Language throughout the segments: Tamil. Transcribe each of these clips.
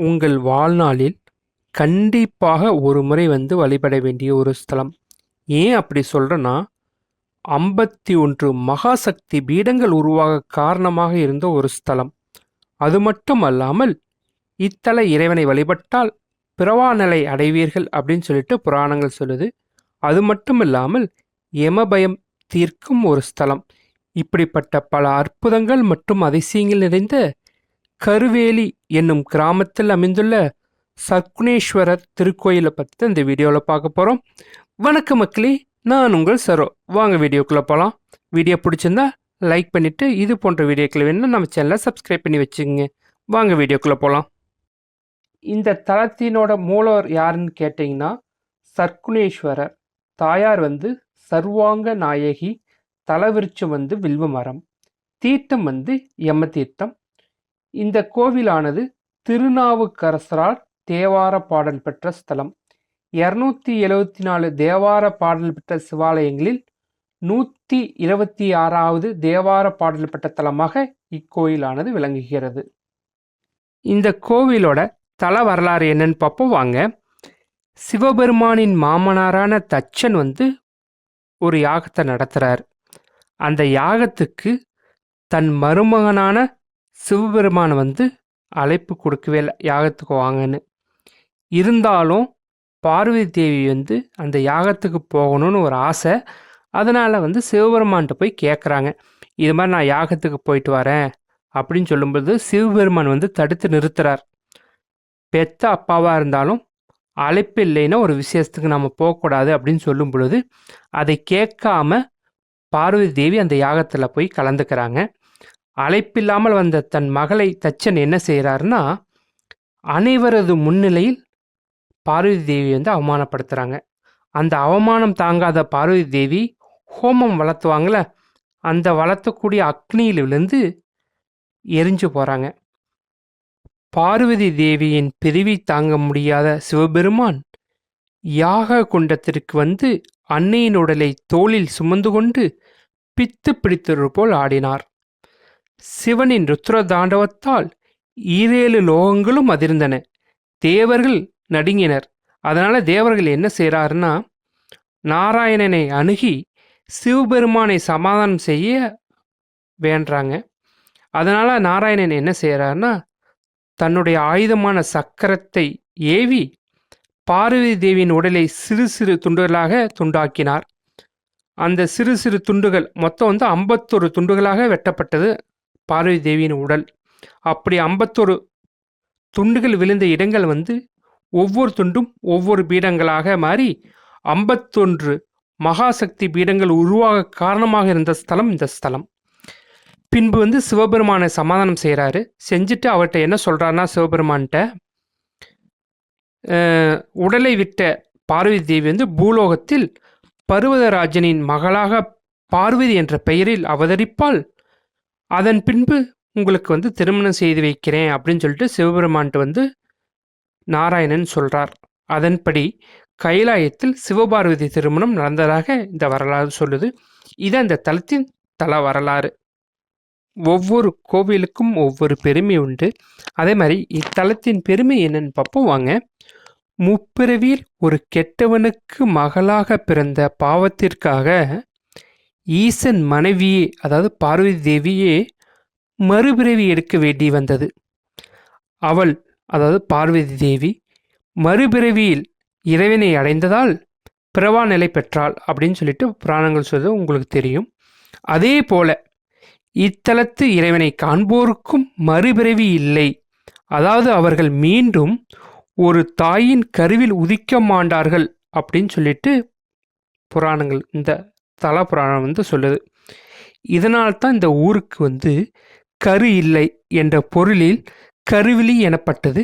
உங்கள் வாழ்நாளில் கண்டிப்பாக ஒரு முறை வழிபட வேண்டிய ஒரு ஸ்தலம். ஏன் அப்படி சொல்கிறேன்னா, 51 மகாசக்தி பீடங்கள் உருவாக காரணமாக இருந்த ஒரு ஸ்தலம். அது மட்டுமல்லாமல் இத்தல இறைவனை வழிபட்டால் பிறவா நிலை அடைவீர்கள் அப்படின்னு சொல்லிட்டு புராணங்கள் சொல்லுது. அது மட்டும் இல்லாமல் யமபயம் தீர்க்கும் ஒரு ஸ்தலம். இப்படிப்பட்ட பல அற்புதங்கள் மற்றும் அதிசயங்கள் நிறைந்த கருவேலி என்னும் கிராமத்தில் அமைந்துள்ள சர்க்குணேஸ்வரர் திருக்கோயிலை பற்றி தான் இந்த வீடியோவில் பார்க்க போகிறோம். வணக்க மக்களே, நான் உங்கள் சரோ. வாங்க வீடியோக்குள்ளே போகலாம். வீடியோ பிடிச்சிருந்தா லைக் பண்ணிவிட்டு இது போன்ற வீடியோக்களை வேணும்னா நம்ம சேனலை சப்ஸ்கிரைப் பண்ணி வச்சுக்கோங்க. வாங்க வீடியோக்குள்ளே போகலாம். இந்த தலத்தினோட மூலவர் யாருன்னு கேட்டிங்கன்னா சர்க்குணேஸ்வரர். தாயார் சர்வாங்க நாயகி. தலவிருச்சம் வில்வ மரம். தீர்த்தம் யம தீர்த்தம். இந்த கோவிலானது திருநாவுக்கரசரால் தேவார பாடல் பெற்ற ஸ்தலம். 274 தேவார பாடல் பெற்ற சிவாலயங்களில் 126வது தேவார பாடல் பெற்ற தலமாக இக்கோயிலானது விளங்குகிறது. இந்த கோவிலோட தல வரலாறு என்னன்னு பார்ப்போம் வாங்க. சிவபெருமானின் மாமனாரான தச்சன் ஒரு யாகத்தை நடத்துகிறார். அந்த யாகத்துக்கு தன் மருமகனான சிவபெருமான் அழைப்பு கொடுக்கவே இல்லை, யாகத்துக்கு வாங்கன்னு. இருந்தாலும் பார்வதி தேவி அந்த யாகத்துக்கு போகணும்னு ஒரு ஆசை. அதனால் சிவபெருமான்கிட்ட போய் கேட்குறாங்க, இது மாதிரி நான் யாகத்துக்கு போயிட்டு வரேன் அப்படின்னு சொல்லும்போது சிவபெருமான் தடுத்து நிறுத்துறார். பெத்த அப்பாவாக இருந்தாலும் அழைப்பு இல்லைன்னா ஒரு விசேஷத்துக்கு நம்ம போகக்கூடாது அப்படின்னு சொல்லும் பொழுது அதை கேட்காம பார்வதி தேவி அந்த யாகத்தில் போய் கலந்துக்கிறாங்க. அழைப்பில்லாமல் வந்த தன் மகளை தச்சன் என்ன செய்கிறாருன்னா, அனைவரது முன்னிலையில் பார்வதி தேவி அவமானப்படுத்துகிறாங்க. அந்த அவமானம் தாங்காத பார்வதி தேவி ஹோமம் வளர்த்துவாங்கள, அந்த வளர்த்தக்கூடிய அக்னியில் விழுந்து எரிஞ்சு போகிறாங்க. பார்வதி தேவியின் பிரிவை தாங்க முடியாத சிவபெருமான் யாக குண்டத்திற்கு அன்னையின் உடலை தோளில் சுமந்து கொண்டு பித்து பிடித்தது போல் ஆடினார். சிவனின் ருத்ர தாண்டவத்தால் 7 லோகங்களும் அதிர்ந்தன. தேவர்கள் நடுங்கினர். அதனால தேவர்கள் என்ன செய்கிறாருன்னா, நாராயணனை அணுகி சிவபெருமானை சமாதானம் செய்ய வேண்டாங்க. அதனால நாராயணன் என்ன செய்கிறாருன்னா, தன்னுடைய ஆயுதமான சக்கரத்தை ஏவி பார்வதி தேவியின் உடலை சிறு சிறு துண்டுகளாக துண்டாக்கினார். அந்த சிறு சிறு துண்டுகள் மொத்தம் 51 துண்டுகளாக வெட்டப்பட்டது பார்வதி தேவியின் உடல். அப்படி 51 துண்டுகள் விழுந்த இடங்கள் ஒவ்வொரு துண்டும் ஒவ்வொரு பீடங்களாக மாறி 51 மகாசக்தி பீடங்கள் உருவாக காரணமாக இருந்த ஸ்தலம் இந்த ஸ்தலம். பின்பு சிவபெருமானை சமாதானம் செய்கிறாரு. செஞ்சுட்டு அவர்கிட்ட என்ன சொல்கிறாருன்னா, சிவபெருமான்கிட்ட உடலை விட்ட பார்வதி தேவி பூலோகத்தில் பர்வதராஜனின் மகளாக பார்வதி என்ற பெயரில் அவதரிப்பால், அதன் பின்பு உங்களுக்கு திருமணம் செய்து வைக்கிறேன் அப்படின்னு சொல்லிட்டு சிவபெருமான்ட்டு நாராயணன் சொல்கிறார். அதன்படி கைலாயத்தில் சிவபார்வதி திருமணம் நடந்ததாக இந்த வரலாறு சொல்லுது. இது அந்த தலத்தின் தல வரலாறு. ஒவ்வொரு கோவிலுக்கும் ஒவ்வொரு பெருமை உண்டு. அதே மாதிரி இத்தலத்தின் பெருமை என்னன்னு பார்ப்போம் வாங்க. முப்பிறவியில் ஒரு கெட்டவனுக்கு மகளாக பிறந்த பாவத்திற்காக ஈசன் மனைவியே, அதாவது பார்வதி தேவியே மறுபிறவி எடுக்க வேண்டி வந்தது. அவள், அதாவது பார்வதி தேவி, மறுபிறவியில் இறைவனை அடைந்ததால் பிறவா நிலை பெற்றாள் அப்படின்னு சொல்லிட்டு புராணங்கள் சொல்வது உங்களுக்கு தெரியும். அதே போல இத்தலத்து இறைவனை காண்போருக்கும் மறுபிறவி இல்லை. அதாவது அவர்கள் மீண்டும் ஒரு தாயின் கருவில் உதிக்க மாட்டார்கள் அப்படின்னு சொல்லிட்டு புராணங்கள், இந்த தல புராணம் சொல்லுது. இதனால்தான் இந்த ஊருக்கு கரு இல்லை என்ற பொருளில் கருவிலி எனப்பட்டது.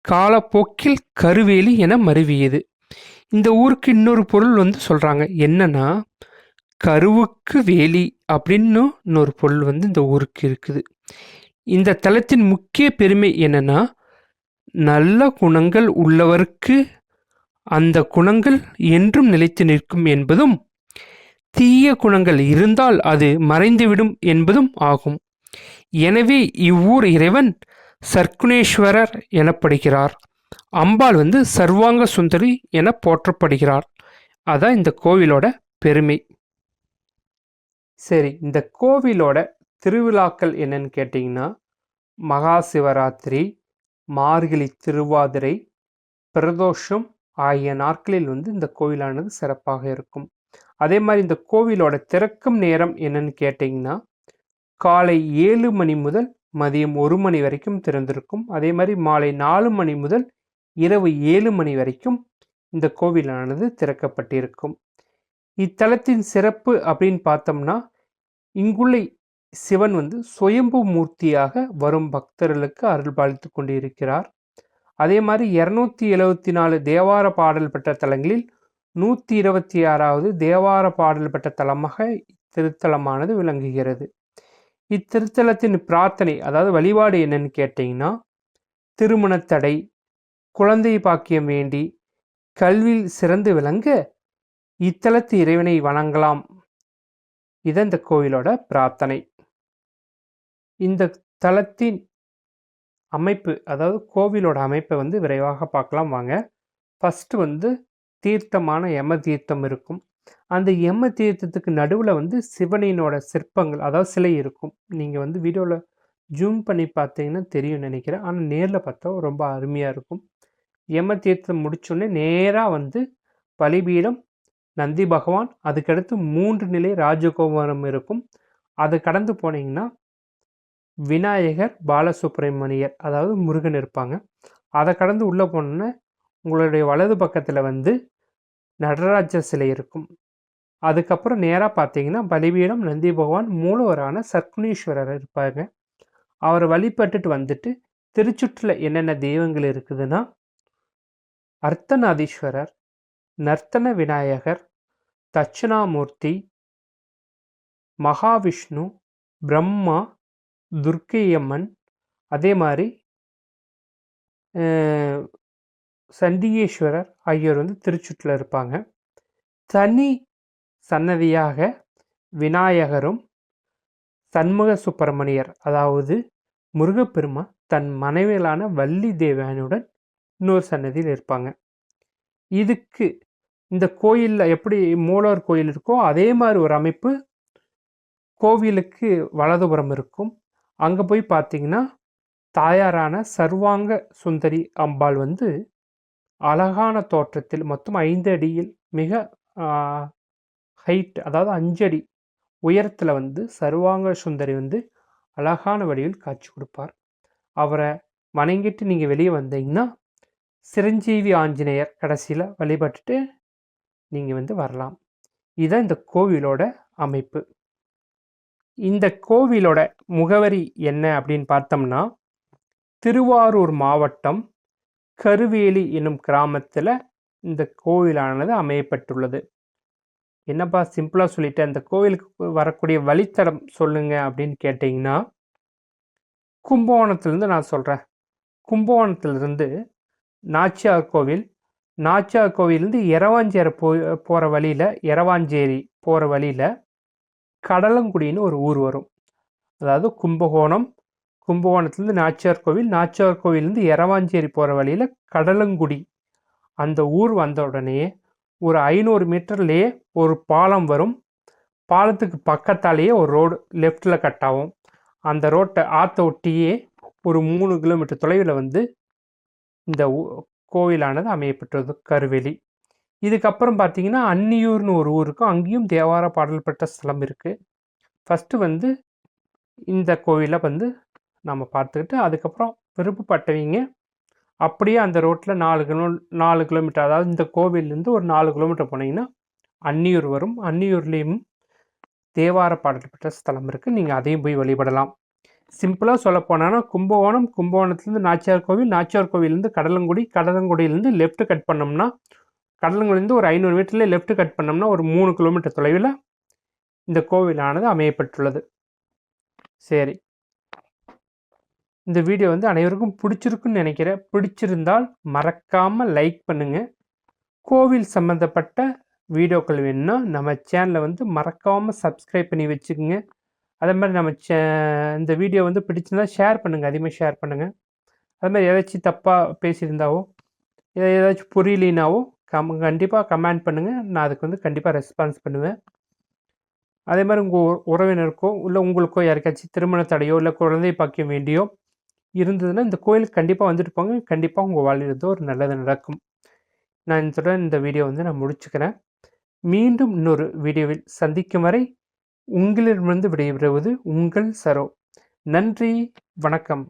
காலப்போக்கில் கருவேலி என மருவியது. இந்த ஊருக்கு இன்னொரு பொருள் சொல்கிறாங்க. என்னன்னா, கருவுக்கு வேலி அப்படின்னு இன்னொரு பொருள் இந்த ஊருக்கு இருக்குது. இந்த தலத்தின் முக்கிய பெருமை என்னன்னா, நல்ல குணங்கள் உள்ளவருக்கு அந்த குணங்கள் என்றும் நிலைத்து நிற்கும் என்பதும், தீய குணங்கள் இருந்தால் அது மறைந்துவிடும் என்பதும் ஆகும். எனவே இவ்வூர் இறைவன் சர்க்குணேஸ்வரர் எனப்படுகிறார். அம்பாள் வந்து சர்வாங்க சுந்தரி என போற்றப்படுகிறார். அதான் இந்த கோவிலோட பெருமை. சரி, இந்த கோவிலோட திருவிழாக்கள் என்னன்னு கேட்டிங்கன்னா, மகா சிவராத்திரி, மார்கழி திருவாதிரை, பிரதோஷம் ஆகிய நாட்களில் வந்து இந்த கோவிலானது சிறப்பாக இருக்கும். அதே மாதிரி இந்த கோவிலோட திறக்கும் நேரம் என்னன்னு கேட்டிங்கன்னா, காலை 7 மணி முதல் மதியம் 1 மணி வரைக்கும் திறந்திருக்கும். அதே மாதிரி மாலை 4 மணி முதல் இரவு 7 மணி வரைக்கும் இந்த கோவிலானது திறக்கப்பட்டிருக்கும். இத்தலத்தின் சிறப்பு அப்படின்னு பார்த்தோம்னா, இங்குள்ள சிவன் வந்து சுயம்பு மூர்த்தியாக வரும் பக்தர்களுக்கு அருள்பாலித்து கொண்டிருக்கிறார். அதே மாதிரி 274 தேவார பாடல் பெற்ற தலங்களில் 126வது தேவார பாடல் பெற்ற தலமாக இத்திருத்தலமானது விளங்குகிறது. இத்திருத்தலத்தின் பிரார்த்தனை, அதாவது வழிபாடு என்னன்னு கேட்டிங்கன்னா, திருமணத்தடை, குழந்தை பாக்கியம் வேண்டி, கல்வியில் சிறந்து விளங்க இத்தலத்து இறைவனை வணங்கலாம். இது இந்த கோவிலோட பிரார்த்தனை. இந்த தலத்தின் அமைப்பு, அதாவது கோவிலோட அமைப்பை வந்து விரைவாக பார்க்கலாம் வாங்க. ஃபஸ்ட்டு வந்து தீர்த்தமான யம தீர்த்தம் இருக்கும். அந்த யம தீர்த்தத்துக்கு நடுவில் வந்து சிவனினோட சிற்பங்கள், அதாவது சிலை இருக்கும். நீங்கள் வந்து வீடியோவில் ஜூம் பண்ணி பார்த்தீங்கன்னா தெரியும் நினைக்கிறேன். ஆனால் நேரில் பார்த்தா ரொம்ப அருமையாக இருக்கும். யம தீர்த்தம் முடிச்சோடனே நேராக வந்து பலிபீடம், நந்தி பகவான், அதுக்கடுத்து 3 நிலை ராஜகோபுரம் இருக்கும். அதை கடந்து போனீங்கன்னா விநாயகர், பாலசுப்ரமணியர், அதாவது முருகன் இருப்பாங்க. அதை கடந்து உள்ளே போனோன்னே உங்களுடைய வலது பக்கத்தில் வந்து நடராஜர் சிலை இருக்கும். அதுக்கப்புறம் நேராக பார்த்தீங்கன்னா பலிபீடம், நந்தி பகவான், மூலவரான சர்க்குணேஸ்வரர் இருப்பாங்க. அவரை வழிபட்டுட்டு வந்துட்டு திருச்சுற்றில் என்னென்ன தெய்வங்கள் இருக்குதுன்னா, அர்த்தநாதீஸ்வரர், நர்த்தன விநாயகர், தட்சிணாமூர்த்தி, மகாவிஷ்ணு, பிரம்மா, துர்க்கையம்மன், அதே மாதிரி சண்டிகேஸ்வரர் ஆகியோர் வந்து திருச்சுற்றில் இருப்பாங்க. தனி சன்னதியாக விநாயகரும் சண்முக சுப்பிரமணியர், அதாவது முருகப்பெருமா தன் மனைவியலான வள்ளி தேவனுடன் இன்னொரு சன்னதியில் இருப்பாங்க. இதுக்கு இந்த கோயிலில் எப்படி மூலவர் கோயில் இருக்கோ அதே மாதிரி ஒரு அமைப்பு கோவிலுக்கு வலதுபுறம் இருக்கும். அங்கே போய் பார்த்தீங்கன்னா தாயாரான சர்வாங்க சுந்தரி அம்பாள் வந்து அழகான தோற்றத்தில் மொத்தம் 5 அடியில் மிக ஹைட், அதாவது 5 அடி உயரத்தில் வந்து சர்வாங்க சுந்தரி வந்து அழகான வடிவில் காட்சி கொடுப்பார். அவரை வணங்கிட்டு நீங்கள் வெளியே வந்தீங்கன்னா சிரஞ்சீவி ஆஞ்சநேயர் கடைசியில் வழிபட்டுட்டு நீங்கள் வந்து வரலாம். இதுதான் இந்த கோவிலோட அமைப்பு. இந்த கோவிலோட முகவரி என்ன அப்படின்னு பார்த்தோம்னா, திருவாரூர் மாவட்டம் கருவேலி என்னும் கிராமத்தில் இந்த கோவிலானது அமையப்பட்டுள்ளது. என்னப்பா சிம்பிளாக சொல்லிட்டேன், இந்த கோவிலுக்கு வரக்கூடிய வழித்தடம் சொல்லுங்க அப்படின்னு கேட்டிங்கன்னா, கும்பகோணத்துலேருந்து நான் சொல்கிறேன். கும்பகோணத்துலேருந்து நாச்சியார் கோவில், நாச்சியார் கோவிலேருந்து எரவாஞ்சேரி போகிற வழியில், எரவாஞ்சேரி போகிற வழியில் கடலங்குடின்னு ஒரு ஊர் வரும். அதாவது கும்பகோணத்துலேருந்து நாச்சியார் கோவில், நாச்சியார் கோவிலேருந்து எரவாஞ்சேரி போகிற வழியில் கடலங்குடி, அந்த ஊர் வந்த உடனே ஒரு 500 மீட்டர்லேயே ஒரு பாலம் வரும். பாலத்துக்கு பக்கத்தாலேயே ஒரு ரோடு லெஃப்டில் கட் ஆகும். அந்த ரோட்டை ஆற்ற ஒட்டியே ஒரு 3 கிலோமீட்டர் தொலைவில் வந்து இந்த கோவிலானது அமையப்பட்டது, கருவேலி. இதுக்கப்புறம் பார்த்தீங்கன்னா அன்னியூர்னு ஒரு ஊர் இருக்கும். அங்கேயும் தேவார பாடல் பெற்ற ஸ்தலம் இருக்குது. ஃபஸ்ட்டு வந்து இந்த கோவிலை வந்து நம்ம பார்த்துக்கிட்டு அதுக்கப்புறம் விருப்பப்பட்டவங்க அப்படியே அந்த ரோட்டில் 4 கிலோமீட்டர், அதாவது இந்த கோவிலேருந்து ஒரு 4 கிலோமீட்டர் போனீங்கன்னா அன்னியூர் வரும். அன்னியூர்லேயும் தேவார பாடல் பெற்ற ஸ்தலம் இருக்குது. நீங்கள் அதையும் போய் வழிபடலாம். சிம்பிளாக சொல்ல போனால் கும்பகோணத்துலேருந்து நாச்சியார் கோவில், நாச்சியார் கோவிலேருந்து கடலங்குடி, கடலங்குடியிலேருந்து லெஃப்ட் கட் பண்ணோம்னா, கடலங்குடியிலேருந்து ஒரு 500 மீட்டர்லேயே லெஃப்ட் கட் பண்ணோம்னா ஒரு 3 கிலோமீட்டர் தொலைவில் இந்த கோவிலானது அமையப்பட்டுள்ளது. சரி, இந்த வீடியோ வந்து அனைவருக்கும் பிடிச்சிருக்குன்னு நினைக்கிறேன். பிடிச்சிருந்தால் மறக்காமல் லைக் பண்ணுங்கள். கோவில் சம்மந்தப்பட்ட வீடியோக்கள் வேணும்னா நம்ம சேனலை வந்து மறக்காமல் சப்ஸ்கிரைப் பண்ணி வச்சுக்கோங்க. அதே மாதிரி நம்ம இந்த வீடியோ வந்து பிடிச்சிருந்தால் ஷேர் பண்ணுங்கள், அதிகமாக ஷேர் பண்ணுங்கள். அது மாதிரி ஏதாச்சும் தப்பாக பேசியிருந்தாவோ இதை ஏதாச்சும் புரியலினாவோ கண்டிப்பாக கமெண்ட் பண்ணுங்கள். நான் அதுக்கு வந்து கண்டிப்பாக ரெஸ்பான்ஸ் பண்ணுவேன். அதே மாதிரி உங்கள் உறவினருக்கோ இல்லை உங்களுக்கோ யாருக்காச்சும் திருமண தடையோ இல்லை குழந்தை பாக்கியம் வேண்டியோ இருந்ததுன்னா இந்த கோயிலுக்கு கண்டிப்பாக வந்துட்டு போங்க. கண்டிப்பாக உங்கள் வாழ்வில் ஒரு நல்லது நடக்கும். நான் இத்துடன் இந்த வீடியோ வந்து நான் முடிச்சுக்கிறேன். மீண்டும் இன்னொரு வீடியோவில் சந்திக்கும் வரை உங்களிடமிருந்து விடைபெறுவது உங்கள் சரோ. நன்றி, வணக்கம்.